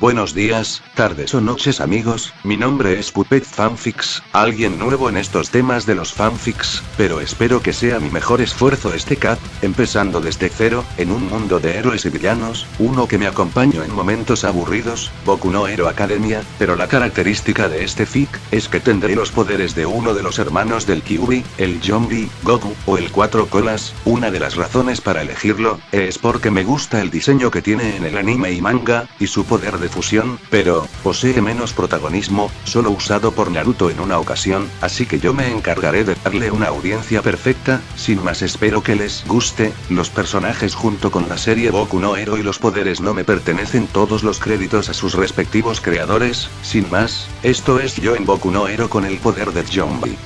Buenos días, tardes o noches amigos, mi nombre es Puppet Fanfics, alguien nuevo en estos temas de los fanfics, pero espero que sea mi mejor esfuerzo este cat, empezando desde cero, en un mundo de héroes y villanos, uno que me acompañó en momentos aburridos, Boku no Hero Academia, pero la característica de este fic, es que tendré los poderes de uno de los hermanos del Kyuubi, el Yonbi, Goku, o el Cuatro Colas. Una de las razones para elegirlo, es porque me gusta el diseño que tiene en el anime y manga, y su poder de fusión, pero, posee menos protagonismo, solo usado por Naruto en una ocasión, así que yo me encargaré de darle una audiencia perfecta. Sin más, espero que les guste. Los personajes junto con la serie Boku no Hero y los poderes no me pertenecen, todos los créditos a sus respectivos creadores. Sin más, esto es yo en Boku no Hero con el poder de Yonbi.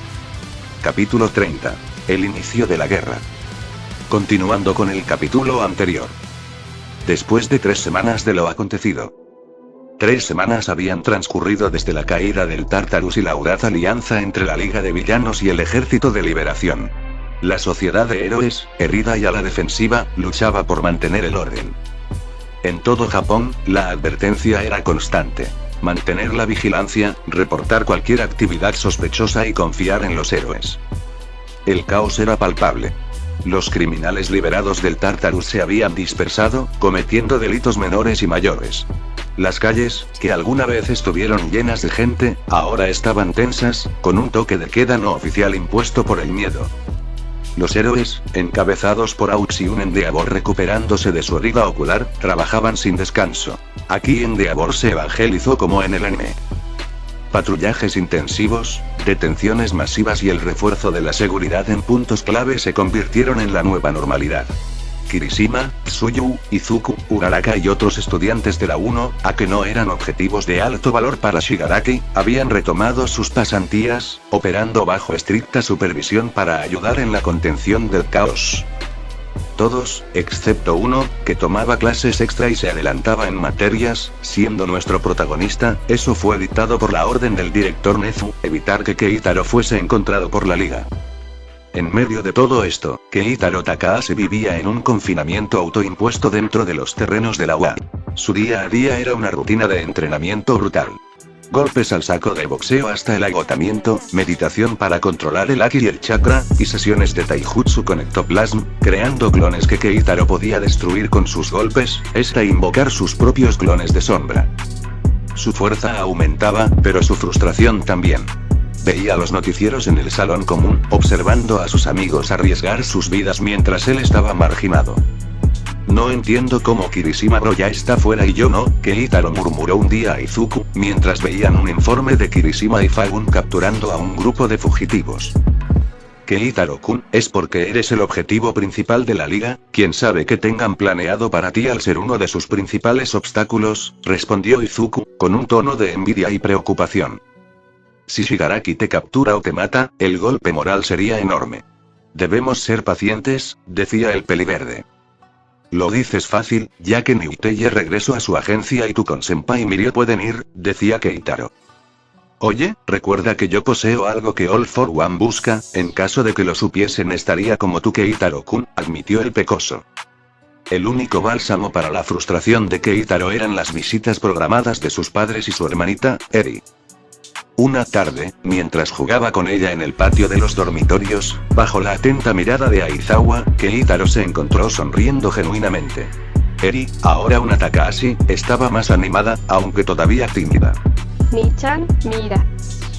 Capítulo 30. El inicio de la guerra. Continuando con el capítulo anterior. Después de 3 semanas de lo acontecido. 3 semanas habían transcurrido desde la caída del Tartarus y la audaz alianza entre la Liga de Villanos y el Ejército de Liberación. La sociedad de héroes, herida y a la defensiva, luchaba por mantener el orden. En todo Japón, la advertencia era constante. Mantener la vigilancia, reportar cualquier actividad sospechosa y confiar en los héroes. El caos era palpable. Los criminales liberados del Tartarus se habían dispersado, cometiendo delitos menores y mayores. Las calles, que alguna vez estuvieron llenas de gente, ahora estaban tensas, con un toque de queda no oficial impuesto por el miedo. Los héroes, encabezados por Aux y un Endeavor recuperándose de su herida ocular, trabajaban sin descanso. Aquí Endeavor se evangelizó como en el anime. Patrullajes intensivos, detenciones masivas y el refuerzo de la seguridad en puntos clave se convirtieron en la nueva normalidad. Kirishima, Tsuyu, Izuku, Uraraka y otros estudiantes de la 1A que no eran objetivos de alto valor para Shigaraki, habían retomado sus pasantías, operando bajo estricta supervisión para ayudar en la contención del caos. Todos, excepto uno, que tomaba clases extra y se adelantaba en materias, siendo nuestro protagonista. Eso fue dictado por la orden del director Nezu, evitar que Keitaro fuese encontrado por la Liga. En medio de todo esto, Keitaro Takahashi vivía en un confinamiento autoimpuesto dentro de los terrenos de la UA. Su día a día era una rutina de entrenamiento brutal. Golpes al saco de boxeo hasta el agotamiento, meditación para controlar el Aki y el chakra, y sesiones de taijutsu con ectoplasm, creando clones que Keitaro podía destruir con sus golpes, invocar sus propios clones de sombra. Su fuerza aumentaba, pero su frustración también. Veía los noticieros en el salón común, observando a sus amigos arriesgar sus vidas mientras él estaba marginado. No entiendo cómo Kirishima Bro ya está fuera y yo no, Keitaro murmuró un día a Izuku, mientras veían un informe de Kirishima y Fagun capturando a un grupo de fugitivos. Keitaro-kun, es porque eres el objetivo principal de la liga, quién sabe qué tengan planeado para ti al ser uno de sus principales obstáculos, respondió Izuku, con un tono de envidia y preocupación. Si Shigaraki te captura o te mata, el golpe moral sería enorme. Debemos ser pacientes, decía el peliverde. Lo dices fácil, ya que Niuteye regresó a su agencia y tú con Senpai Mirio pueden ir, decía Keitaro. Oye, recuerda que yo poseo algo que All for One busca, en caso de que lo supiesen estaría como tú Keitaro-kun, admitió el pecoso. El único bálsamo para la frustración de Keitaro eran las visitas programadas de sus padres y su hermanita, Eri. Una tarde, mientras jugaba con ella en el patio de los dormitorios, bajo la atenta mirada de Aizawa, Keitaro se encontró sonriendo genuinamente. Eri, ahora una Takahashi, estaba más animada, aunque todavía tímida. Mi-chan, mira.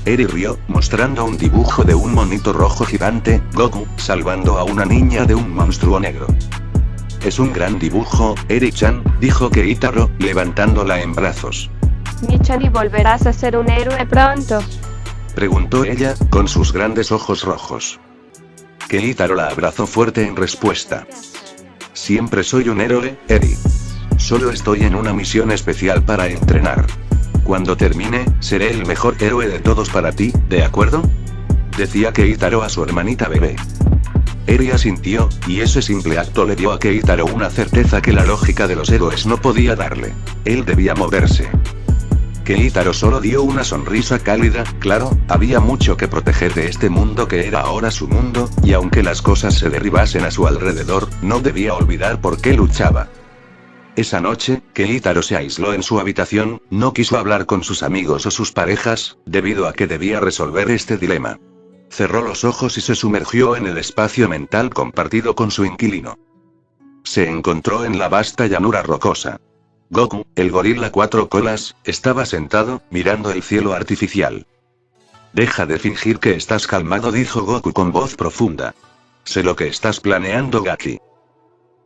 Eri rió, mostrando un dibujo de un monito rojo gigante, Goku, salvando a una niña de un monstruo negro. Es un gran dibujo, Eri-chan, dijo Keitaro, levantándola en brazos. Mi-chan, ¿y volverás a ser un héroe pronto? Preguntó ella, con sus grandes ojos rojos. Keitaro la abrazó fuerte en respuesta. Siempre soy un héroe, Eri. Solo estoy en una misión especial para entrenar. Cuando termine, seré el mejor héroe de todos para ti, ¿de acuerdo? Decía Keitaro a su hermanita bebé. Eri asintió, y ese simple acto le dio a Keitaro una certeza que la lógica de los héroes no podía darle. Él debía moverse. Keitaro solo dio una sonrisa cálida. Claro, había mucho que proteger de este mundo que era ahora su mundo, y aunque las cosas se derribasen a su alrededor, no debía olvidar por qué luchaba. Esa noche, Keitaro se aisló en su habitación, no quiso hablar con sus amigos o sus parejas, debido a que debía resolver este dilema. Cerró los ojos y se sumergió en el espacio mental compartido con su inquilino. Se encontró en la vasta llanura rocosa. Goku, el gorila 4 colas, estaba sentado, mirando el cielo artificial. Deja de fingir que estás calmado, dijo Goku con voz profunda. Sé lo que estás planeando, Gaki.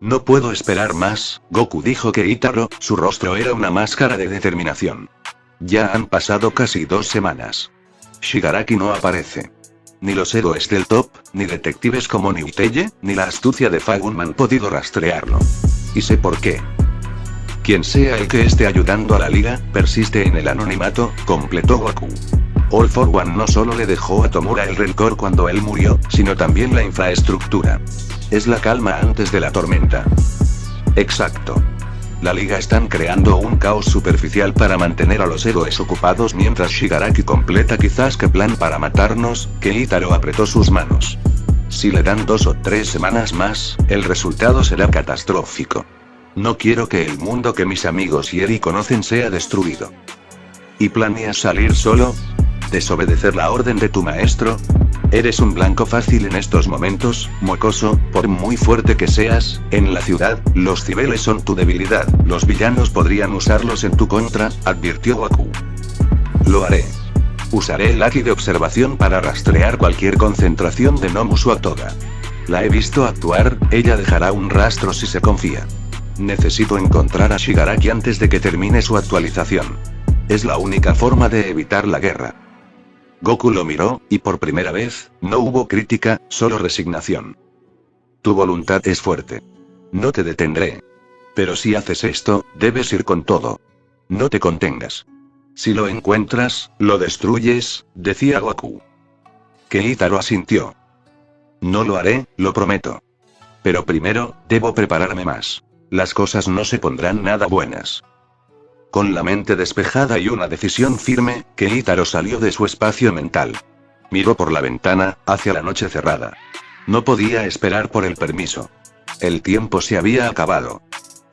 No puedo esperar más, Goku, dijo Keitaro, su rostro era una máscara de determinación. Ya han pasado casi 2 semanas. Shigaraki no aparece. Ni los héroes del top, ni detectives como Niuteye, ni la astucia de Fagun han podido rastrearlo. Y sé por qué. Quien sea el que esté ayudando a la liga, persiste en el anonimato, completó Goku. All for One no solo le dejó a Tomura el rencor cuando él murió, sino también la infraestructura. Es la calma antes de la tormenta. Exacto. La liga están creando un caos superficial para mantener a los héroes ocupados mientras Shigaraki completa quizás qué plan para matarnos. Keitaro apretó sus manos. Si le dan 2 o 3 semanas más, el resultado será catastrófico. No quiero que el mundo que mis amigos y Eri conocen sea destruido. ¿Y planeas salir solo? ¿Desobedecer la orden de tu maestro? Eres un blanco fácil en estos momentos, mocoso, por muy fuerte que seas. En la ciudad, los cibeles son tu debilidad, los villanos podrían usarlos en tu contra, advirtió Goku. Lo haré. Usaré el Haki de observación para rastrear cualquier concentración de Nomusu Toga. La he visto actuar, ella dejará un rastro si se confía. Necesito encontrar a Shigaraki antes de que termine su actualización. Es la única forma de evitar la guerra. Goku lo miró, y por primera vez, no hubo crítica, solo resignación. Tu voluntad es fuerte. No te detendré. Pero si haces esto, debes ir con todo. No te contengas. Si lo encuentras, lo destruyes, decía Goku. Keitaro asintió. No lo haré, lo prometo. Pero primero, debo prepararme más. Las cosas no se pondrán nada buenas. Con la mente despejada y una decisión firme, Keitaro salió de su espacio mental. Miró por la ventana, hacia la noche cerrada. No podía esperar por el permiso. El tiempo se había acabado.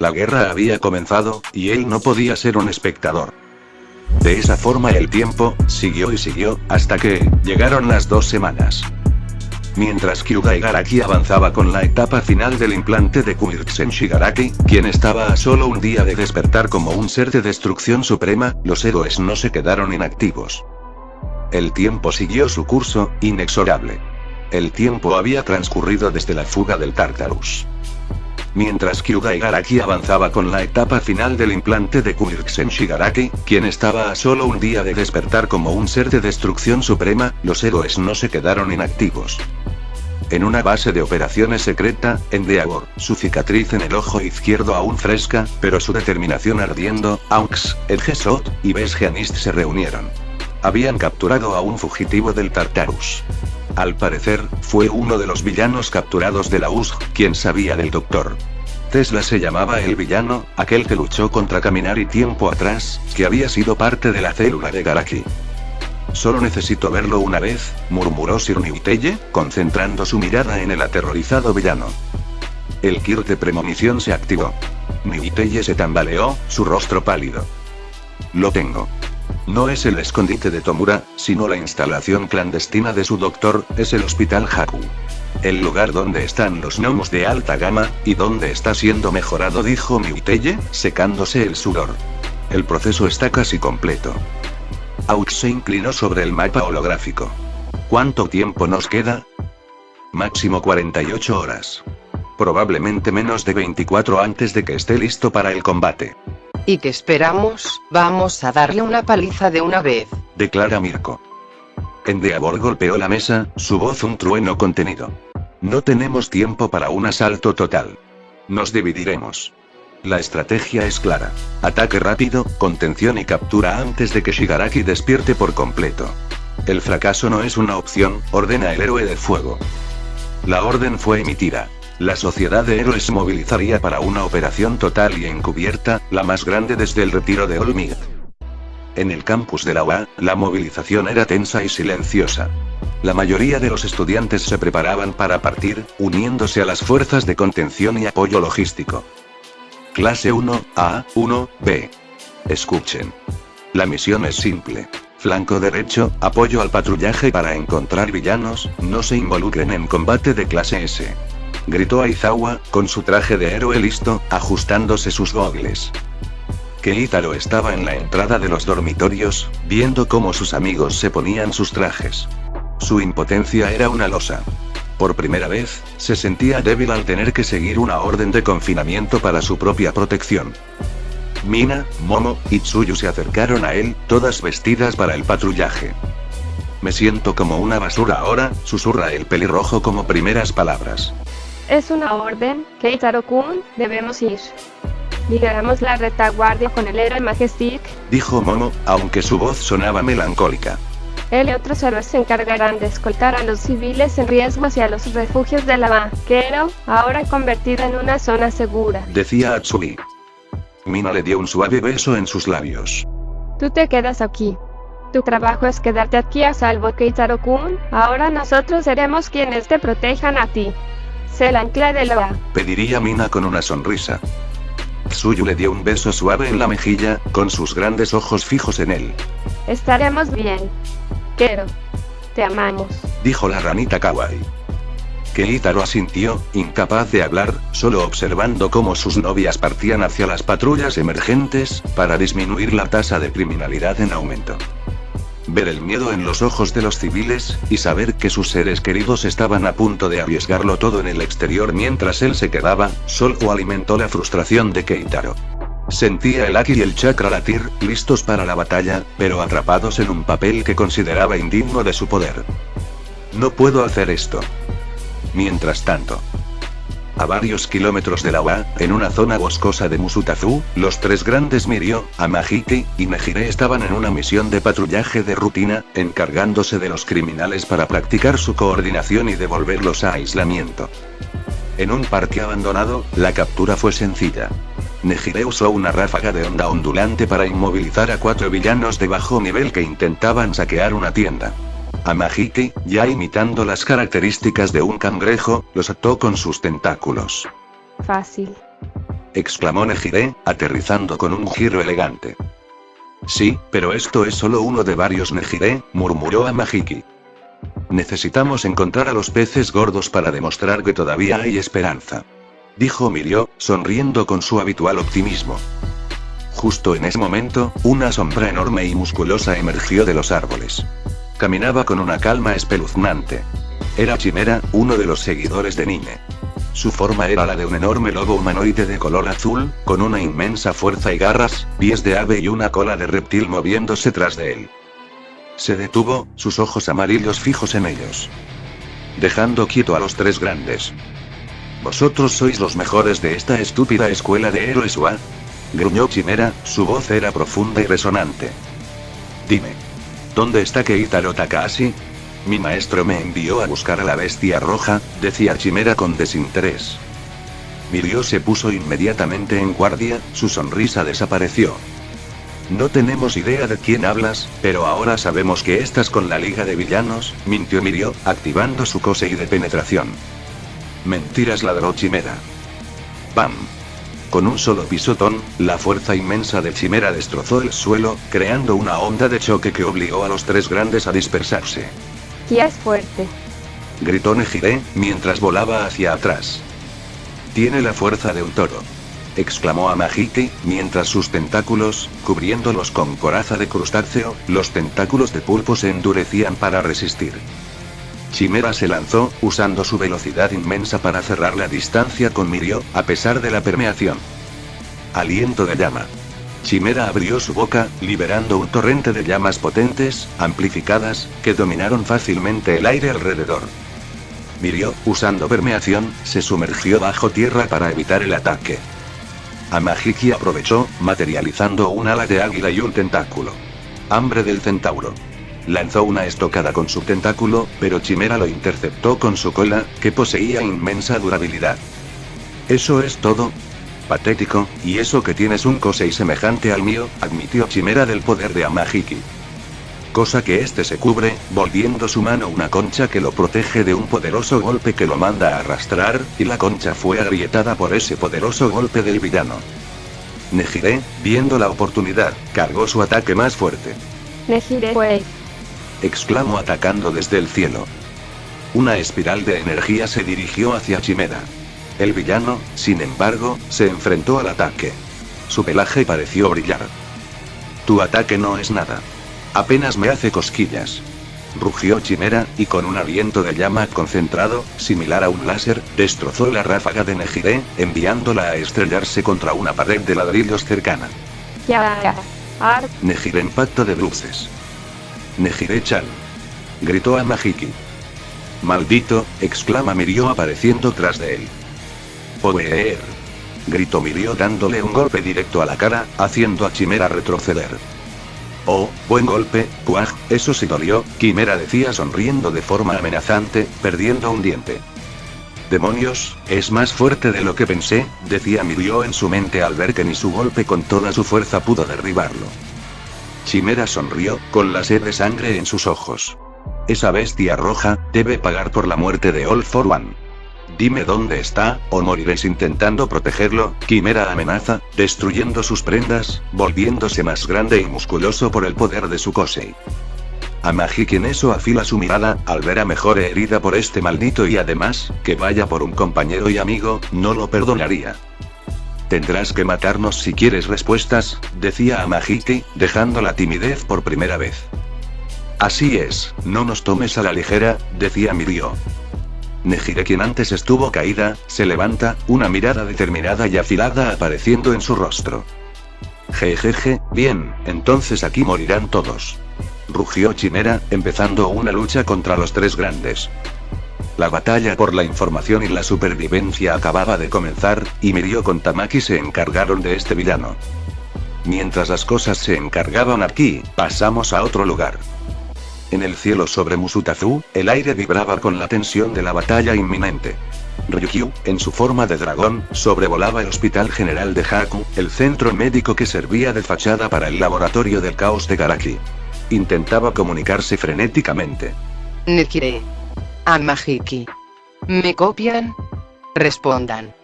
La guerra había comenzado, y él no podía ser un espectador. De esa forma el tiempo siguió y siguió, hasta que llegaron las 2 semanas. Mientras Kyuga Igaraki avanzaba con la etapa final del implante de Quirks en Shigaraki, quien estaba a solo un día de despertar como un ser de destrucción suprema, los héroes no se quedaron inactivos. El tiempo siguió su curso, inexorable. El tiempo había transcurrido desde la fuga del Tartarus. Mientras Kyuga Igaraki avanzaba con la etapa final del implante de Quirks en Shigaraki, quien estaba a solo un día de despertar como un ser de destrucción suprema, los héroes no se quedaron inactivos. En una base de operaciones secreta, en Deagor, su cicatriz en el ojo izquierdo aún fresca, pero su determinación ardiendo, Aunx, Edgesot y Besgeanist se reunieron. Habían capturado a un fugitivo del Tartarus. Al parecer, fue uno de los villanos capturados de la USG, quien sabía del Doctor. Tesla se llamaba el villano, aquel que luchó contra Caminar y tiempo atrás, que había sido parte de la célula de Garaki. Solo necesito verlo una vez, murmuró Sir Niuteye, concentrando su mirada en el aterrorizado villano. El Kir de premonición se activó. Niuteye se tambaleó, su rostro pálido. Lo tengo. No es el escondite de Tomura, sino la instalación clandestina de su doctor, es el Hospital Haku. El lugar donde están los gnomos de alta gama, y donde está siendo mejorado, dijo Niuteye, secándose el sudor. El proceso está casi completo. Aux se inclinó sobre el mapa holográfico. ¿Cuánto tiempo nos queda? Máximo 48 horas. Probablemente menos de 24 antes de que esté listo para el combate. ¿Y qué esperamos? Vamos a darle una paliza de una vez, declara Mirko. Endeavor golpeó la mesa, su voz un trueno contenido. No tenemos tiempo para un asalto total. Nos dividiremos. La estrategia es clara. Ataque rápido, contención y captura antes de que Shigaraki despierte por completo. El fracaso no es una opción, ordena el héroe de fuego. La orden fue emitida. La sociedad de héroes se movilizaría para una operación total y encubierta, la más grande desde el retiro de Olmig. En el campus de la UA, la movilización era tensa y silenciosa. La mayoría de los estudiantes se preparaban para partir, uniéndose a las fuerzas de contención y apoyo logístico. Clase 1A, 1B. Escuchen. La misión es simple. Flanco derecho, apoyo al patrullaje para encontrar villanos, no se involucren en combate de clase S. Gritó Aizawa, con su traje de héroe listo, ajustándose sus gogles. Keitaro estaba en la entrada de los dormitorios, viendo cómo sus amigos se ponían sus trajes. Su impotencia era una losa. Por primera vez, se sentía débil al tener que seguir una orden de confinamiento para su propia protección. Mina, Momo y Tsuyu se acercaron a él, todas vestidas para el patrullaje. Me siento como una basura ahora, susurra el pelirrojo como primeras palabras. Es una orden, Keitaro-kun, debemos ir. Lideramos la retaguardia con el héroe Majestic, dijo Momo, aunque su voz sonaba melancólica. Él y otros héroes se encargarán de escoltar a los civiles en riesgo hacia los refugios de la vaquero, ahora convertida en una zona segura, decía Atsui. Mina le dio un suave beso en sus labios. Tú te quedas aquí. Tu trabajo es quedarte aquí a salvo, Keitaro-kun, ahora nosotros seremos quienes te protejan a ti. Sé el ancla de la pediría Mina con una sonrisa. Tsuyu le dio un beso suave en la mejilla, con sus grandes ojos fijos en él. Estaremos bien. Kero. Te amamos, dijo la ranita kawaii. Keitaro asintió, incapaz de hablar, solo observando cómo sus novias partían hacia las patrullas emergentes, para disminuir la tasa de criminalidad en aumento. Ver el miedo en los ojos de los civiles, y saber que sus seres queridos estaban a punto de arriesgarlo todo en el exterior mientras él se quedaba, solo alimentó la frustración de Keitaro. Sentía el Aki y el chakra latir, listos para la batalla, pero atrapados en un papel que consideraba indigno de su poder. No puedo hacer esto. Mientras tanto, a varios kilómetros de la UA, en una zona boscosa de Musutazu, los tres grandes Mirio, Amahiki y Nejire estaban en una misión de patrullaje de rutina, encargándose de los criminales para practicar su coordinación y devolverlos a aislamiento. En un parque abandonado, la captura fue sencilla. Nejire usó una ráfaga de onda ondulante para inmovilizar a 4 villanos de bajo nivel que intentaban saquear una tienda. Amahiki, ya imitando las características de un cangrejo, los ató con sus tentáculos. Fácil, exclamó Nejire, aterrizando con un giro elegante. Sí, pero esto es solo uno de varios Nejire, murmuró Amahiki. Necesitamos encontrar a los peces gordos para demostrar que todavía hay esperanza, dijo Mirio, sonriendo con su habitual optimismo. Justo en ese momento, una sombra enorme y musculosa emergió de los árboles. Caminaba con una calma espeluznante. Era Chimera, uno de los seguidores de Nine. Su forma era la de un enorme lobo humanoide de color azul, con una inmensa fuerza y garras, pies de ave y una cola de reptil moviéndose tras de él. Se detuvo, sus ojos amarillos fijos en ellos, dejando quieto a los tres grandes. ¿Vosotros sois los mejores de esta estúpida escuela de héroes UA? Gruñó Chimera, su voz era profunda y resonante. Dime. ¿Dónde está Keitaro Takahashi? Mi maestro me envió a buscar a la bestia roja, decía Chimera con desinterés. Mirio se puso inmediatamente en guardia, su sonrisa desapareció. No tenemos idea de quién hablas, pero ahora sabemos que estás con la Liga de Villanos, mintió Mirio, activando su Kosei de penetración. Mentiras, ladró Chimera. ¡Bam! Con un solo pisotón, la fuerza inmensa de Chimera destrozó el suelo, creando una onda de choque que obligó a los tres grandes a dispersarse. Kia es fuerte, gritó Nejire, mientras volaba hacia atrás. Tiene la fuerza de un toro, exclamó Amahiki, mientras sus tentáculos, cubriéndolos con coraza de crustáceo, los tentáculos de pulpo se endurecían para resistir. Chimera se lanzó, usando su velocidad inmensa para cerrar la distancia con Mirio, a pesar de la permeación. Aliento de llama. Chimera abrió su boca, liberando un torrente de llamas potentes, amplificadas, que dominaron fácilmente el aire alrededor. Mirio, usando permeación, se sumergió bajo tierra para evitar el ataque. Amahiki aprovechó, materializando un ala de águila y un tentáculo. Hambre del centauro. Lanzó una estocada con su tentáculo, pero Chimera lo interceptó con su cola, que poseía inmensa durabilidad. ¿Eso es todo? Patético, y eso que tienes un Kosei semejante al mío, admitió Chimera del poder de Amahiki. Cosa que este se cubre, volviendo su mano una concha que lo protege de un poderoso golpe que lo manda a arrastrar, y la concha fue agrietada por ese poderoso golpe del villano. Nejire, viendo la oportunidad, cargó su ataque más fuerte. Nejire Wave. Exclamó atacando desde el cielo. Una espiral de energía se dirigió hacia Chimera. El villano, sin embargo, se enfrentó al ataque. Su pelaje pareció brillar. Tu ataque no es nada. Apenas me hace cosquillas. Rugió Chimera, y con un aliento de llama concentrado, similar a un láser, destrozó la ráfaga de Nejire, enviándola a estrellarse contra una pared de ladrillos cercana. Ya. Ar. Nejire en pacto de bruces. Nejire-chan. Gritó a Mahiki. Maldito, exclama Mirio apareciendo tras de él. Power. Gritó Mirio dándole un golpe directo a la cara, haciendo a Chimera retroceder. Oh, buen golpe, Quag, eso sí dolió, Quimera decía sonriendo de forma amenazante, perdiendo un diente. Demonios, es más fuerte de lo que pensé, decía Mirio en su mente al ver que ni su golpe con toda su fuerza pudo derribarlo. Chimera sonrió, con la sed de sangre en sus ojos. Esa bestia roja, debe pagar por la muerte de All for One. Dime dónde está, o moriréis intentando protegerlo, Quimera amenaza, destruyendo sus prendas, volviéndose más grande y musculoso por el poder de su Kosei. Amahiki en eso afila su mirada, al ver a Mejore herida por este maldito y además, que vaya por un compañero y amigo, no lo perdonaría. Tendrás que matarnos si quieres respuestas, decía Amahiki, dejando la timidez por primera vez. Así es, no nos tomes a la ligera, decía Mirio. Nejire, quien antes estuvo caída, se levanta, una mirada determinada y afilada apareciendo en su rostro. Jejeje, bien, entonces aquí morirán todos. Rugió Chimera, empezando una lucha contra los tres grandes. La batalla por la información y la supervivencia acababa de comenzar, y Mirio con Tamaki se encargaron de este villano. Mientras las cosas se encargaban aquí, pasamos a otro lugar. En el cielo sobre Musutazu, el aire vibraba con la tensión de la batalla inminente. Ryukyu, en su forma de dragón, sobrevolaba el Hospital General de Haku, el centro médico que servía de fachada para el laboratorio del caos de Garaki. Intentaba comunicarse frenéticamente. Nejire. Amahiki. ¿Me copian? Respondan.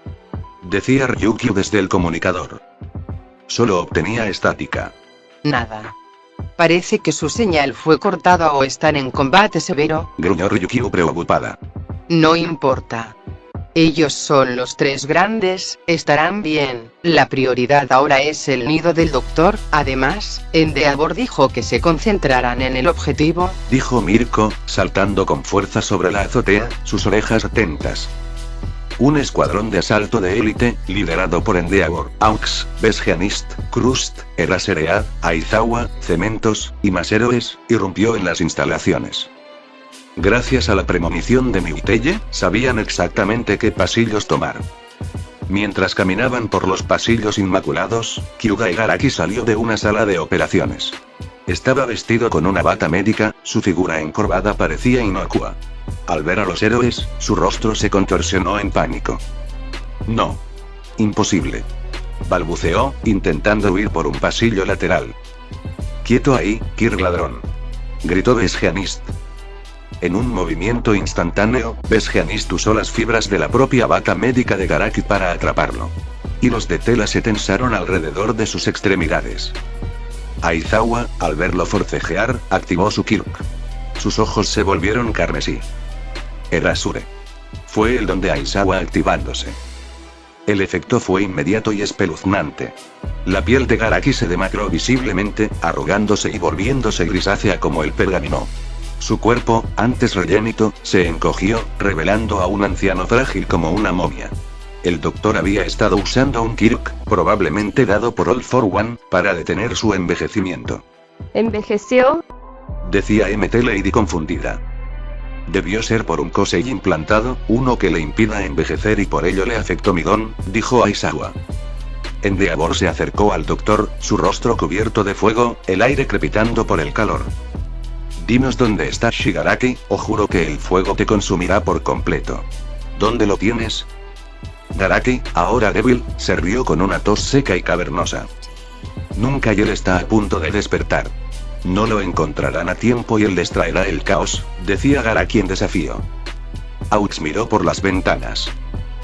Decía Ryukyu desde el comunicador. Solo obtenía estática. Nada. Parece que su señal fue cortada o están en combate severo. Gruñó Ryukyu preocupada. No importa. Ellos son los tres grandes, estarán bien. La prioridad ahora es el nido del doctor. Además, Endeavor dijo que se concentraran en el objetivo. Dijo Mirko, saltando con fuerza sobre la azotea, sus orejas atentas. Un escuadrón de asalto de élite, liderado por Endeavor, Aux, Besgeanist, Krust, Eraseread, Aizawa, Cementos, y más héroes, irrumpió en las instalaciones. Gracias a la premonición de Miuteye, sabían exactamente qué pasillos tomar. Mientras caminaban por los pasillos inmaculados, Kyuga Igaraki salió de una sala de operaciones. Estaba vestido con una bata médica, su figura encorvada parecía inocua. Al ver a los héroes, su rostro se contorsionó en pánico. No. Imposible. Balbuceó, intentando huir por un pasillo lateral. Quieto ahí, Kir ladrón. Gritó Besgeanist. En un movimiento instantáneo, Besgeanist usó las fibras de la propia bata médica de Garaki para atraparlo. Hilos de tela se tensaron alrededor de sus extremidades. Aizawa, al verlo forcejear, activó su Kirk. Sus ojos se volvieron carmesí. Erasure. Fue el don de Aizawa activándose. El efecto fue inmediato y espeluznante. La piel de Garaki se demacró visiblemente, arrugándose y volviéndose grisácea como el pergamino. Su cuerpo, antes rellenito, se encogió, revelando a un anciano frágil como una momia. El doctor había estado usando un Kirk, probablemente dado por All for One, para detener su envejecimiento. ¿Envejeció? Decía MT Lady confundida. Debió ser por un Kosei implantado, uno que le impida envejecer y por ello le afectó mi don, dijo Aizawa. Endeavor se acercó al doctor, su rostro cubierto de fuego, el aire crepitando por el calor. Dinos dónde está Shigaraki, o juro que el fuego te consumirá por completo. ¿Dónde lo tienes? Garaki, ahora débil, se rió con una tos seca y cavernosa. Nunca y él está a punto de despertar. No lo encontrarán a tiempo y él les traerá el caos, decía Garaki en desafío. Aux miró por las ventanas.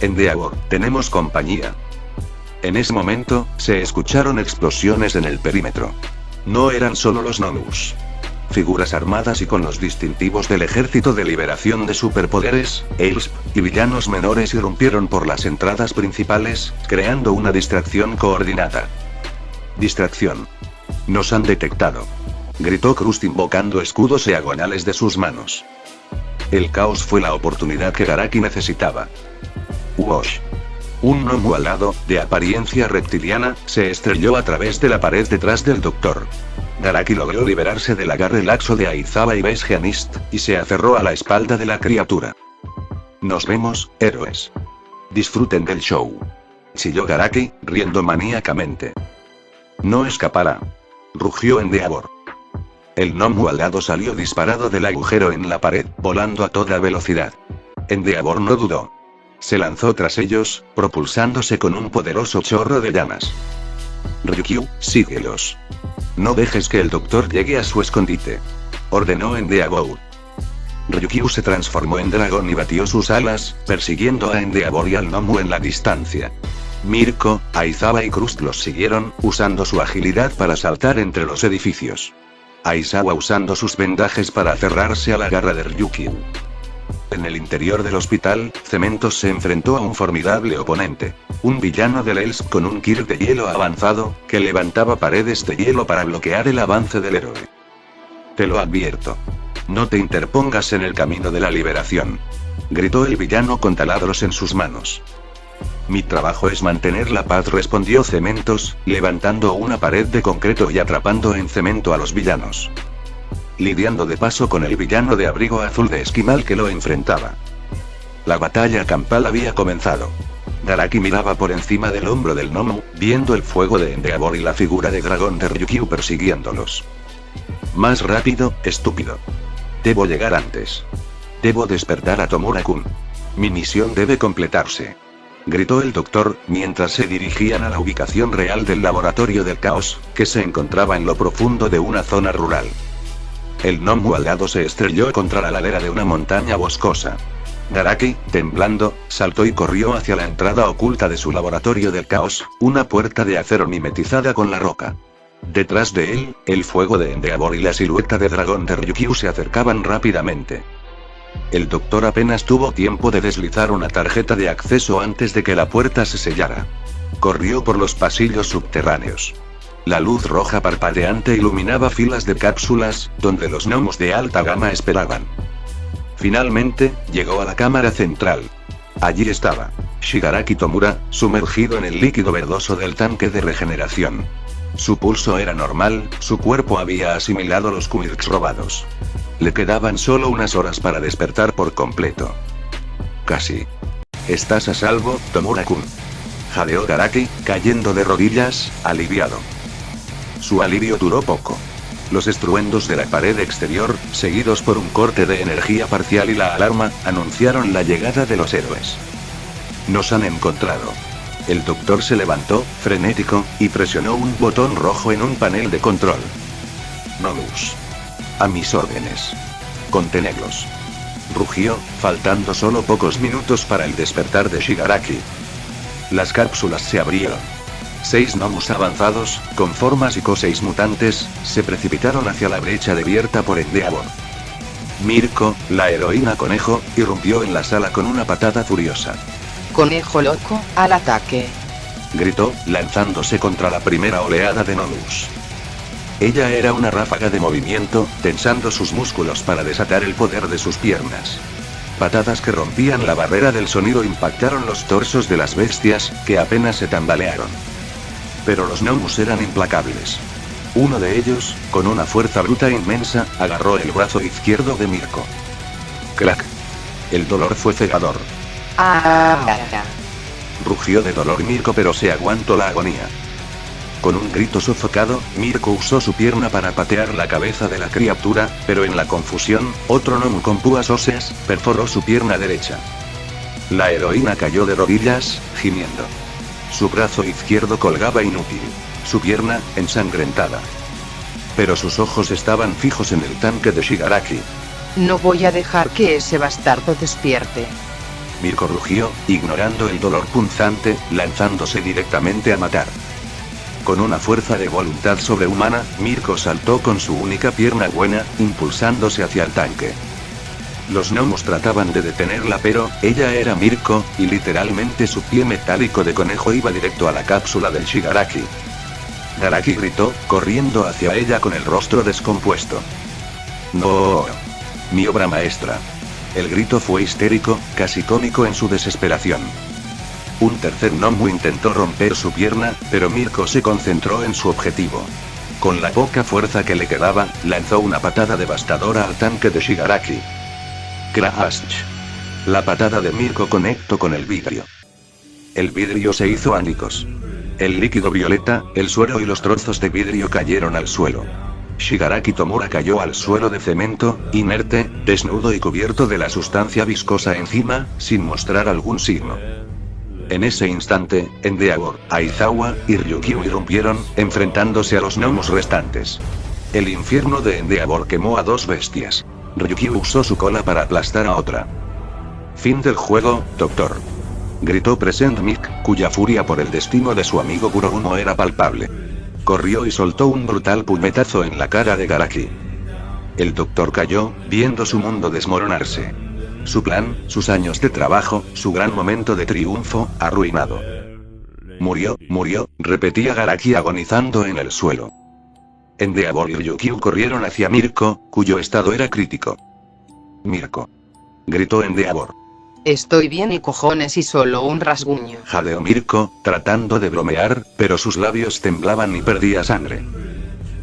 Endeavor, tenemos compañía. En ese momento, se escucharon explosiones en el perímetro. No eran solo los Nomus. Figuras armadas y con los distintivos del Ejército de Liberación de Superpoderes, ELSP, y villanos menores irrumpieron por las entradas principales, creando una distracción coordinada. Distracción. Nos han detectado. Gritó Krust invocando escudos diagonales de sus manos. El caos fue la oportunidad que Garaki necesitaba. Wosh. Un gnomo alado, de apariencia reptiliana, se estrelló a través de la pared detrás del doctor. Garaki logró liberarse del agarre laxo de Aizawa y Besgianist, y se aferró a la espalda de la criatura. Nos vemos, héroes. Disfruten del show. Chilló Garaki, riendo maníacamente. No escapará. Rugió Endeavor. El gnomo alado salió disparado del agujero en la pared, volando a toda velocidad. Endeavor no dudó. Se lanzó tras ellos, propulsándose con un poderoso chorro de llamas. Ryukyu, síguelos. No dejes que el doctor llegue a su escondite. Ordenó Endeavor. Ryukyu se transformó en dragón y batió sus alas, persiguiendo a Endeavor y al gnomo en la distancia. Mirko, Aizawa y Krust los siguieron, usando su agilidad para saltar entre los edificios. Aizawa usando sus vendajes para aferrarse a la garra de Ryukyu. En el interior del hospital, Cementos se enfrentó a un formidable oponente. Un villano del ELSP con un Kirk de hielo avanzado, que levantaba paredes de hielo para bloquear el avance del héroe. Te lo advierto. No te interpongas en el camino de la liberación. Gritó el villano con taladros en sus manos. Mi trabajo es mantener la paz, respondió Cementos, levantando una pared de concreto y atrapando en cemento a los villanos. Lidiando de paso con el villano de abrigo azul de esquimal que lo enfrentaba. La batalla campal había comenzado. Garaki miraba por encima del hombro del gnomo, viendo el fuego de Endeavor y la figura de dragón de Ryukyu persiguiéndolos. Más rápido, estúpido. Debo llegar antes. Debo despertar a Tomura-kun. Mi misión debe completarse. Gritó el doctor, mientras se dirigían a la ubicación real del laboratorio del caos, que se encontraba en lo profundo de una zona rural. El gnomo alado se estrelló contra la ladera de una montaña boscosa. Garaki, temblando, saltó y corrió hacia la entrada oculta de su laboratorio del caos, una puerta de acero mimetizada con la roca. Detrás de él, el fuego de Endeavor y la silueta de dragón de Ryukyu se acercaban rápidamente. El doctor apenas tuvo tiempo de deslizar una tarjeta de acceso antes de que la puerta se sellara. Corrió por los pasillos subterráneos. La luz roja parpadeante iluminaba filas de cápsulas, donde los gnomos de alta gama esperaban. Finalmente, llegó a la cámara central. Allí estaba Shigaraki Tomura, sumergido en el líquido verdoso del tanque de regeneración. Su pulso era normal, su cuerpo había asimilado los Quirks robados. Le quedaban solo unas horas para despertar por completo. Casi. Estás a salvo, Tomura-kun. Jadeó Garaki, cayendo de rodillas, aliviado. Su alivio duró poco. Los estruendos de la pared exterior, seguidos por un corte de energía parcial y la alarma, anunciaron la llegada de los héroes. Nos han encontrado. El doctor se levantó, frenético, y presionó un botón rojo en un panel de control. Nomus. A mis órdenes. Contenedlos. Rugió, faltando solo pocos minutos para el despertar de Shigaraki. Las cápsulas se abrieron. 6 gnomus avanzados, con formas Ico-6 mutantes, se precipitaron hacia la brecha abierta por Endeavor. Mirko, la heroína conejo, irrumpió en la sala con una patada furiosa. Conejo loco, al ataque. Gritó, lanzándose contra la primera oleada de gnomus. Ella era una ráfaga de movimiento, tensando sus músculos para desatar el poder de sus piernas. Patadas que rompían la barrera del sonido impactaron los torsos de las bestias, que apenas se tambalearon. Pero los gnomus eran implacables. Uno de ellos, con una fuerza bruta e inmensa, agarró el brazo izquierdo de Mirko. ¡Clac! El dolor fue cegador. Rugió de dolor Mirko, pero se aguantó la agonía. Con un grito sofocado, Mirko usó su pierna para patear la cabeza de la criatura, pero en la confusión, otro gnomo con púas óseas perforó su pierna derecha. La heroína cayó de rodillas, gimiendo. Su brazo izquierdo colgaba inútil. Su pierna, ensangrentada. Pero sus ojos estaban fijos en el tanque de Shigaraki. No voy a dejar que ese bastardo despierte. Mirko rugió, ignorando el dolor punzante, lanzándose directamente a matar. Con una fuerza de voluntad sobrehumana, Mirko saltó con su única pierna buena, impulsándose hacia el tanque. Los gnomos trataban de detenerla, pero ella era Mirko, y literalmente su pie metálico de conejo iba directo a la cápsula del Shigaraki. Garaki gritó, corriendo hacia ella con el rostro descompuesto. ¡No! Mi obra maestra. El grito fue histérico, casi cómico en su desesperación. Un tercer gnomo intentó romper su pierna, pero Mirko se concentró en su objetivo. Con la poca fuerza que le quedaba, lanzó una patada devastadora al tanque de Shigaraki. ¡Crash! La patada de Mirko conectó con el vidrio. El vidrio se hizo ánicos. El líquido violeta, el suero y los trozos de vidrio cayeron al suelo. Shigaraki Tomura cayó al suelo de cemento, inerte, desnudo y cubierto de la sustancia viscosa encima, sin mostrar algún signo. En ese instante, Endeavor, Aizawa y Ryukyu irrumpieron, enfrentándose a los gnomos restantes. El infierno de Endeavor quemó a dos bestias. Ryukyu usó su cola para aplastar a otra. Fin del juego, doctor. Gritó Present Mick, cuya furia por el destino de su amigo Kurogumo era palpable. Corrió y soltó un brutal puñetazo en la cara de Garaki. El doctor cayó, viendo su mundo desmoronarse. Su plan, sus años de trabajo, su gran momento de triunfo, arruinado. Murió, repetía Garaki agonizando en el suelo. Endeavor y Ryukyu corrieron hacia Mirko, cuyo estado era crítico. Mirko. Gritó Endeavor. Estoy bien y cojones y solo un rasguño. Jadeó Mirko, tratando de bromear, pero sus labios temblaban y perdía sangre.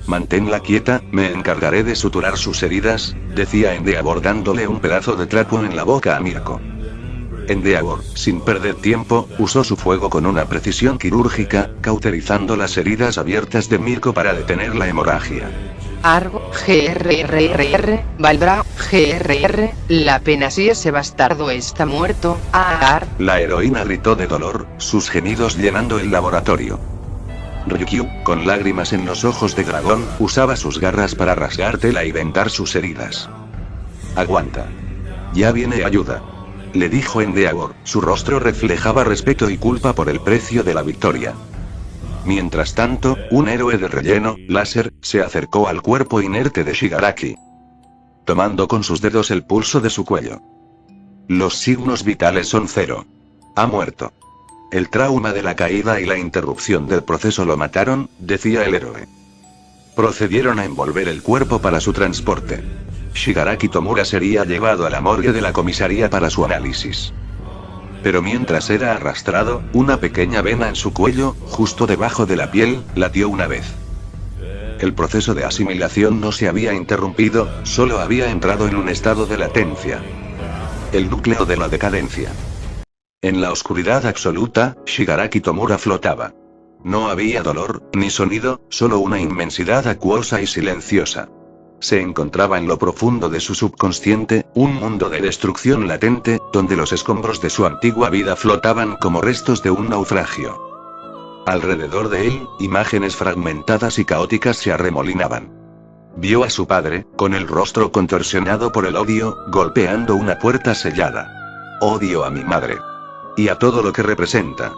Manténla quieta, me encargaré de suturar sus heridas, decía Endeavor dándole un pedazo de trapo en la boca a Mirko. Endeavor, sin perder tiempo, usó su fuego con una precisión quirúrgica, cauterizando las heridas abiertas de Mirko para detener la hemorragia. Argo, GRRRR, Valbra, GRR, la pena si ese bastardo está muerto, La heroína gritó de dolor, sus gemidos llenando el laboratorio. Ryukyu, con lágrimas en los ojos de dragón, usaba sus garras para rasgar tela y vendar sus heridas. Aguanta. Ya viene ayuda. Le dijo Endeavor, su rostro reflejaba respeto y culpa por el precio de la victoria. Mientras tanto, un héroe de relleno, láser, se acercó al cuerpo inerte de Shigaraki. Tomando con sus dedos el pulso de su cuello. Los signos vitales son 0. Ha muerto. El trauma de la caída y la interrupción del proceso lo mataron, decía el héroe. Procedieron a envolver el cuerpo para su transporte. Shigaraki Tomura sería llevado a la morgue de la comisaría para su análisis. Pero mientras era arrastrado, una pequeña vena en su cuello, justo debajo de la piel, latió una vez. El proceso de asimilación no se había interrumpido, solo había entrado en un estado de latencia. El núcleo de la decadencia. En la oscuridad absoluta, Shigaraki Tomura flotaba. No había dolor, ni sonido, solo una inmensidad acuosa y silenciosa. Se encontraba en lo profundo de su subconsciente, un mundo de destrucción latente, donde los escombros de su antigua vida flotaban como restos de un naufragio. Alrededor de él, imágenes fragmentadas y caóticas se arremolinaban. Vio a su padre, con el rostro contorsionado por el odio, golpeando una puerta sellada. Odio a mi madre. Y a todo lo que representa.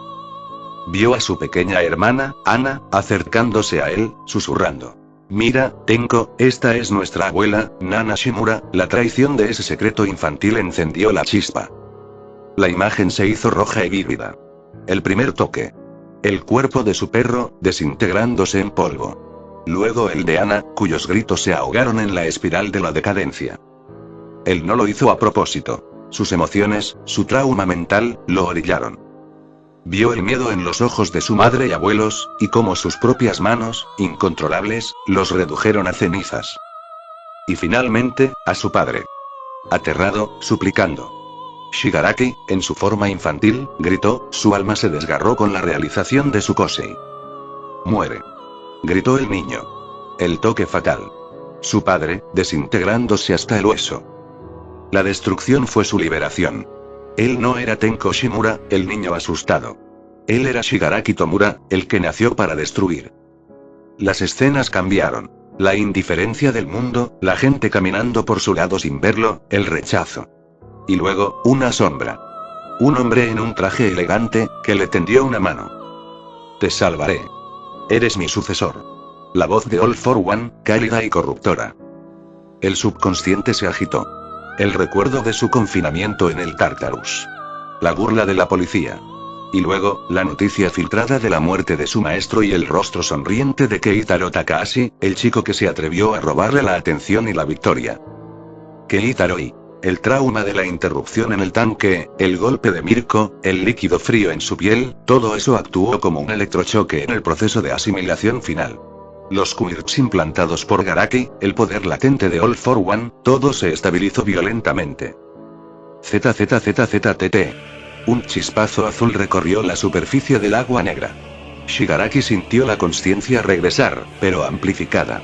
Vio a su pequeña hermana, Ana, acercándose a él, susurrando. Mira, Tenko, esta es nuestra abuela, Nana Shimura. La traición de ese secreto infantil encendió la chispa. La imagen se hizo roja y vívida. El primer toque. El cuerpo de su perro, desintegrándose en polvo. Luego el de Ana, cuyos gritos se ahogaron en la espiral de la decadencia. Él no lo hizo a propósito. Sus emociones, su trauma mental, lo orillaron. Vio el miedo en los ojos de su madre y abuelos, y cómo sus propias manos, incontrolables, los redujeron a cenizas. Y finalmente, a su padre. Aterrado, suplicando. Shigaraki, en su forma infantil, gritó, su alma se desgarró con la realización de su Kosei. Muere. Gritó el niño. El toque fatal. Su padre, desintegrándose hasta el hueso. La destrucción fue su liberación. Él no era Tenko Shimura, el niño asustado. Él era Shigaraki Tomura, el que nació para destruir. Las escenas cambiaron. La indiferencia del mundo, la gente caminando por su lado sin verlo, el rechazo. Y luego, una sombra. Un hombre en un traje elegante, que le tendió una mano. Te salvaré. Eres mi sucesor. La voz de All for One, cálida y corruptora. El subconsciente se agitó. El recuerdo de su confinamiento en el Tartarus. La burla de la policía. Y luego, la noticia filtrada de la muerte de su maestro y el rostro sonriente de Keitaro Takahashi, el chico que se atrevió a robarle la atención y la victoria. Keitaro y el trauma de la interrupción en el tanque, el golpe de Mirko, el líquido frío en su piel, todo eso actuó como un electrochoque en el proceso de asimilación final. Los quirks implantados por Garaki, el poder latente de All for One, todo se estabilizó violentamente. ZZZZTT. Un chispazo azul recorrió la superficie del agua negra. Shigaraki sintió la conciencia regresar, pero amplificada.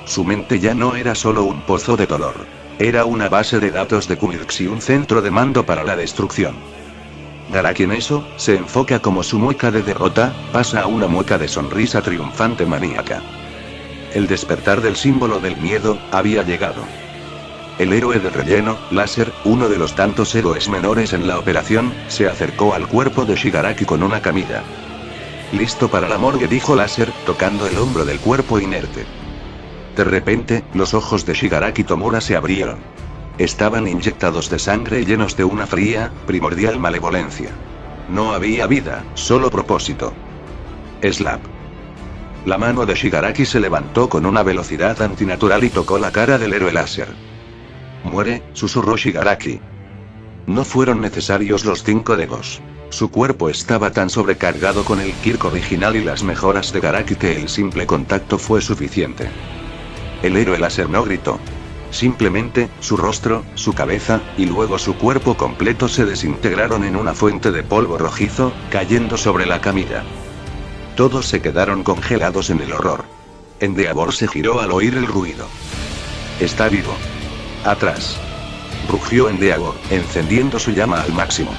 Su mente ya no era solo un pozo de dolor. Era una base de datos de quirks y un centro de mando para la destrucción. Garaki en eso, se enfoca como su mueca de derrota, pasa a una mueca de sonrisa triunfante maníaca. El despertar del símbolo del miedo, había llegado. El héroe de relleno, Láser, uno de los tantos héroes menores en la operación, se acercó al cuerpo de Shigaraki con una camilla. Listo para la morgue, dijo Láser, tocando el hombro del cuerpo inerte. De repente, los ojos de Shigaraki Tomura se abrieron. Estaban inyectados de sangre y llenos de una fría, primordial malevolencia. No había vida, solo propósito. Slap. La mano de Shigaraki se levantó con una velocidad antinatural y tocó la cara del héroe Láser. Muere, susurró Shigaraki. No fueron necesarios los 5 dedos. Su cuerpo estaba tan sobrecargado con el Kirk original y las mejoras de Garaki que el simple contacto fue suficiente. El héroe Láser no gritó. Simplemente, su rostro, su cabeza, y luego su cuerpo completo se desintegraron en una fuente de polvo rojizo, cayendo sobre la camilla. Todos se quedaron congelados en el horror. Endeavor se giró al oír el ruido. Está vivo. Atrás. Rugió Endeavor, encendiendo su llama al máximo.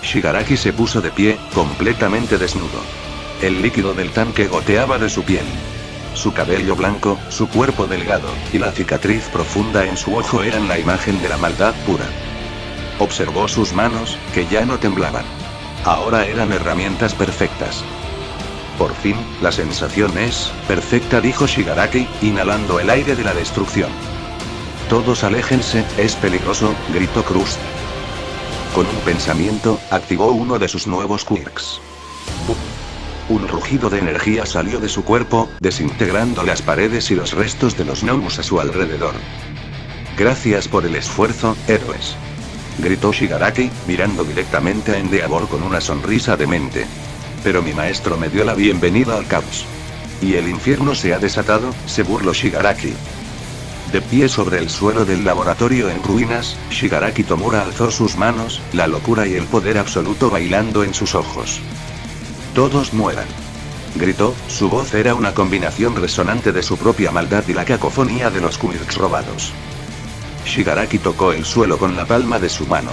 Shigaraki se puso de pie, completamente desnudo. El líquido del tanque goteaba de su piel. Su cabello blanco, su cuerpo delgado, y la cicatriz profunda en su ojo eran la imagen de la maldad pura. Observó sus manos, que ya no temblaban. Ahora eran herramientas perfectas. Por fin, la sensación es perfecta, dijo Shigaraki, inhalando el aire de la destrucción. Todos aléjense, es peligroso, gritó Krust. Con un pensamiento, activó uno de sus nuevos quirks. Un rugido de energía salió de su cuerpo, desintegrando las paredes y los restos de los gnomos a su alrededor. Gracias por el esfuerzo, héroes. Gritó Shigaraki, mirando directamente a Endeavor con una sonrisa demente. Pero mi maestro me dio la bienvenida al caos. ¿Y el infierno se ha desatado?, se burló Shigaraki. De pie sobre el suelo del laboratorio en ruinas, Shigaraki Tomura alzó sus manos, la locura y el poder absoluto bailando en sus ojos. Todos mueran. Gritó, su voz era una combinación resonante de su propia maldad y la cacofonía de los quirks robados. Shigaraki tocó el suelo con la palma de su mano.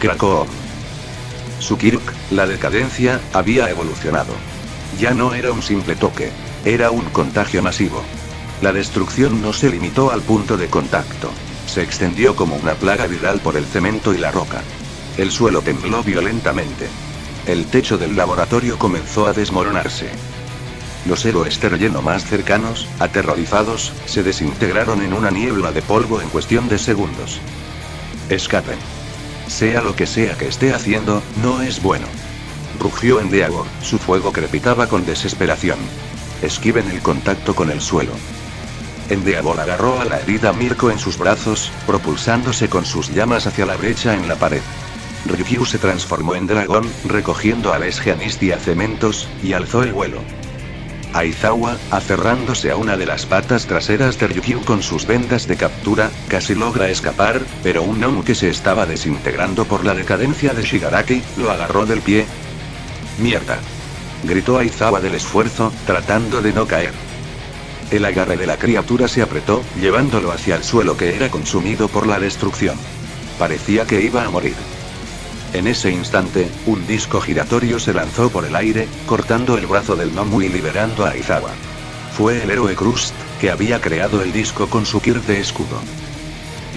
Crackó. Su Kirk, la decadencia, había evolucionado. Ya no era un simple toque. Era un contagio masivo. La destrucción no se limitó al punto de contacto. Se extendió como una plaga viral por el cemento y la roca. El suelo tembló violentamente. El techo del laboratorio comenzó a desmoronarse. Los héroes de relleno más cercanos, aterrorizados, se desintegraron en una niebla de polvo en cuestión de segundos. Escapen. Sea lo que sea que esté haciendo, no es bueno. Rugió Endeavor, su fuego crepitaba con desesperación. Esquiven el contacto con el suelo. Endeavor agarró a la herida Mirko en sus brazos, propulsándose con sus llamas hacia la brecha en la pared. Ryukyu se transformó en dragón, recogiendo a la Esgeanistia cementos, y alzó el vuelo. Aizawa, aferrándose a una de las patas traseras de Ryukyu con sus vendas de captura, casi logra escapar, pero un gnomo que se estaba desintegrando por la decadencia de Shigaraki, lo agarró del pie. ¡Mierda!, gritó Aizawa del esfuerzo, tratando de no caer. El agarre de la criatura se apretó, llevándolo hacia el suelo que era consumido por la destrucción. Parecía que iba a morir. En ese instante, un disco giratorio se lanzó por el aire, cortando el brazo del gnomo y liberando a Aizawa. Fue el héroe Krust, que había creado el disco con su Kirk de escudo.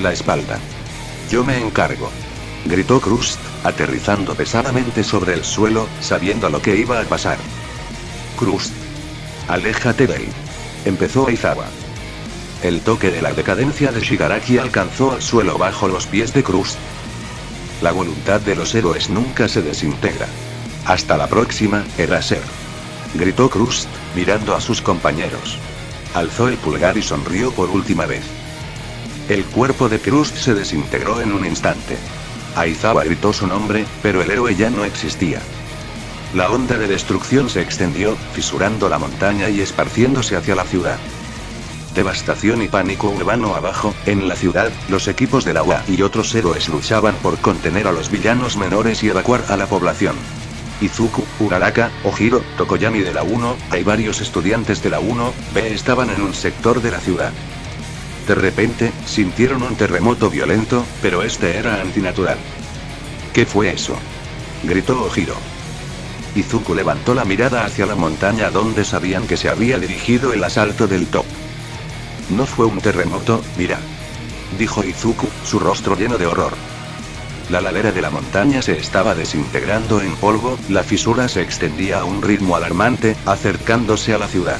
La espalda. Yo me encargo. Gritó Krust, aterrizando pesadamente sobre el suelo, sabiendo lo que iba a pasar. Krust. Aléjate de él. Empezó Aizawa. El toque de la decadencia de Shigaraki alcanzó al suelo bajo los pies de Krust. La voluntad de los héroes nunca se desintegra. Hasta la próxima, Eraser. Gritó Krust, mirando a sus compañeros. Alzó el pulgar y sonrió por última vez. El cuerpo de Krust se desintegró en un instante. Aizawa gritó su nombre, pero el héroe ya no existía. La onda de destrucción se extendió, fisurando la montaña y esparciéndose hacia la ciudad. Devastación y pánico urbano abajo. En la ciudad, los equipos de la UA y otros héroes luchaban por contener a los villanos menores y evacuar a la población. Izuku, Uraraka, Ojiro, Tokoyami de la 1A y varios estudiantes de la 1B estaban en un sector de la ciudad. De repente, sintieron un terremoto violento, pero este era antinatural. ¿Qué fue eso?, gritó Ojiro. Izuku levantó la mirada hacia la montaña donde sabían que se había dirigido el asalto del top. No fue un terremoto, mira, dijo Izuku, su rostro lleno de horror. La ladera de la montaña se estaba desintegrando en polvo, la fisura se extendía a un ritmo alarmante, acercándose a la ciudad.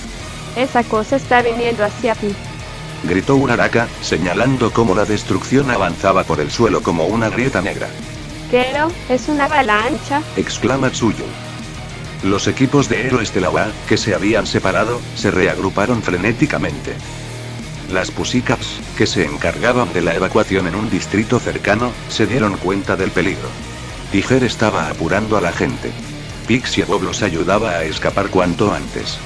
Esa cosa está viniendo hacia ti. Gritó Uraraka, señalando cómo la destrucción avanzaba por el suelo como una grieta negra. ¿Pero es una avalancha?, exclama Tsuyu. Los equipos de héroes de la UA, que se habían separado, se reagruparon frenéticamente. Las Pussycats, que se encargaban de la evacuación en un distrito cercano, se dieron cuenta del peligro. Tiger estaba apurando a la gente. Pixie Bob los ayudaba a escapar cuanto antes.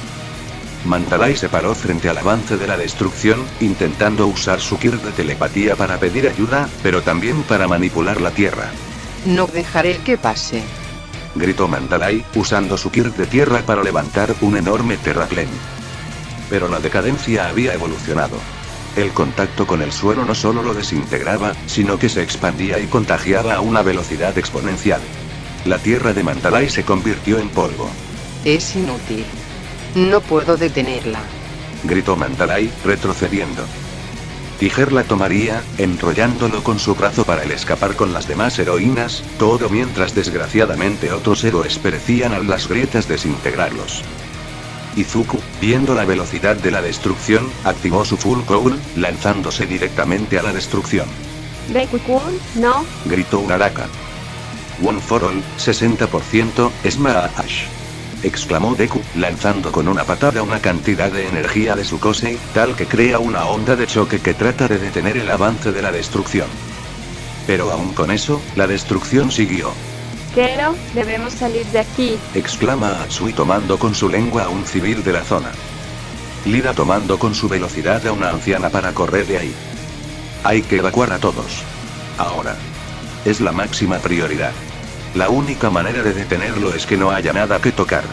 Mandalay se paró frente al avance de la destrucción, intentando usar su Kir de telepatía para pedir ayuda, pero también para manipular la tierra. No dejaré que pase, gritó Mandalay, usando su Kir de tierra para levantar un enorme terraplén. Pero la decadencia había evolucionado. El contacto con el suelo no solo lo desintegraba, sino que se expandía y contagiaba a una velocidad exponencial. La tierra de Mandalay se convirtió en polvo. Es inútil. No puedo detenerla, gritó Mandalay, retrocediendo. Tiger la tomaría, enrollándolo con su brazo para el escapar con las demás heroínas, todo mientras desgraciadamente otros héroes perecían al las grietas desintegrarlos. Izuku, viendo la velocidad de la destrucción, activó su Full Cowl, lanzándose directamente a la destrucción. Deku-kun, no, gritó Uraraka. One for all, 60%, Smash, exclamó Deku, lanzando con una patada una cantidad de energía de su Kosei, tal que crea una onda de choque que trata de detener el avance de la destrucción. Pero aún con eso, la destrucción siguió. pero debemos salir de aquí, exclama Atsui tomando con su lengua a un civil de la zona. Lida tomando con su velocidad a una anciana para correr de ahí. Hay que evacuar a todos. Ahora. Es la máxima prioridad. La única manera de detenerlo es que no haya nada que tocar,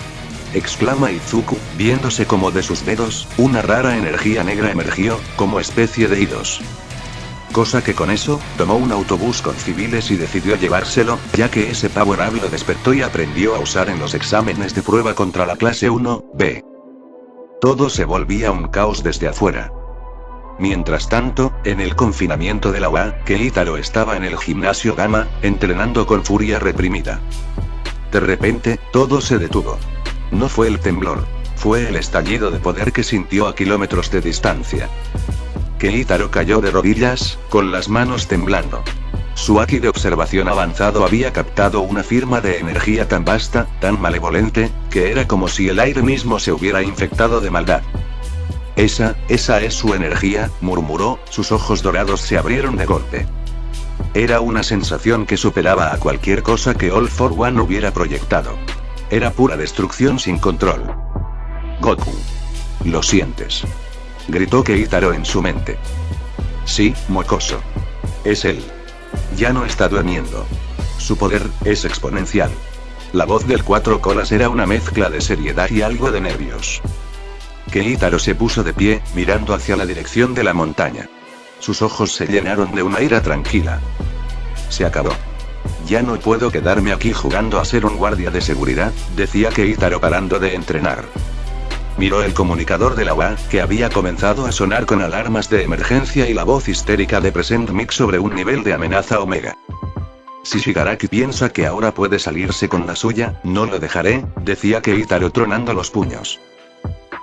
exclama Izuku, viéndose como de sus dedos, una rara energía negra emergió, como especie de idos. Cosa que con eso, tomó un autobús con civiles y decidió llevárselo, ya que ese Power-Up lo despertó y aprendió a usar en los exámenes de prueba contra la clase 1B. Todo se volvía un caos desde afuera. Mientras tanto, en el confinamiento de la UA, Keitaro estaba en el gimnasio Gamma, entrenando con furia reprimida. De repente, todo se detuvo. No fue el temblor, fue el estallido de poder que sintió a kilómetros de distancia. Keitaro cayó de rodillas, con las manos temblando. Su Aki de observación avanzado había captado una firma de energía tan vasta, tan malevolente, que era como si el aire mismo se hubiera infectado de maldad. Esa es su energía, murmuró, sus ojos dorados se abrieron de golpe. Era una sensación que superaba a cualquier cosa que All for One hubiera proyectado. Era pura destrucción sin control. Goku. Lo sientes, gritó Keitaro en su mente. Sí, mocoso. Es él. Ya no está durmiendo. Su poder es exponencial. La voz del Cuatro Colas era una mezcla de seriedad y algo de nervios. Keitaro se puso de pie, mirando hacia la dirección de la montaña. Sus ojos se llenaron de una ira tranquila. Se acabó. Ya no puedo quedarme aquí jugando a ser un guardia de seguridad, decía Keitaro parando de entrenar. Miró el comunicador de la UA, que había comenzado a sonar con alarmas de emergencia y la voz histérica de Present Mix sobre un nivel de amenaza omega. Si Shigaraki piensa que ahora puede salirse con la suya, no lo dejaré, decía Keitaro tronando los puños.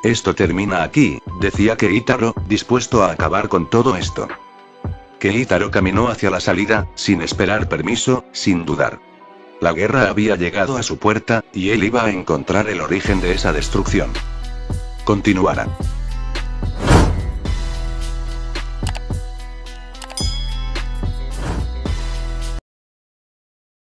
Esto termina aquí, decía Keitaro, dispuesto a acabar con todo esto. Keitaro caminó hacia la salida, sin esperar permiso, sin dudar. La guerra había llegado a su puerta, y él iba a encontrar el origen de esa destrucción. Continuará.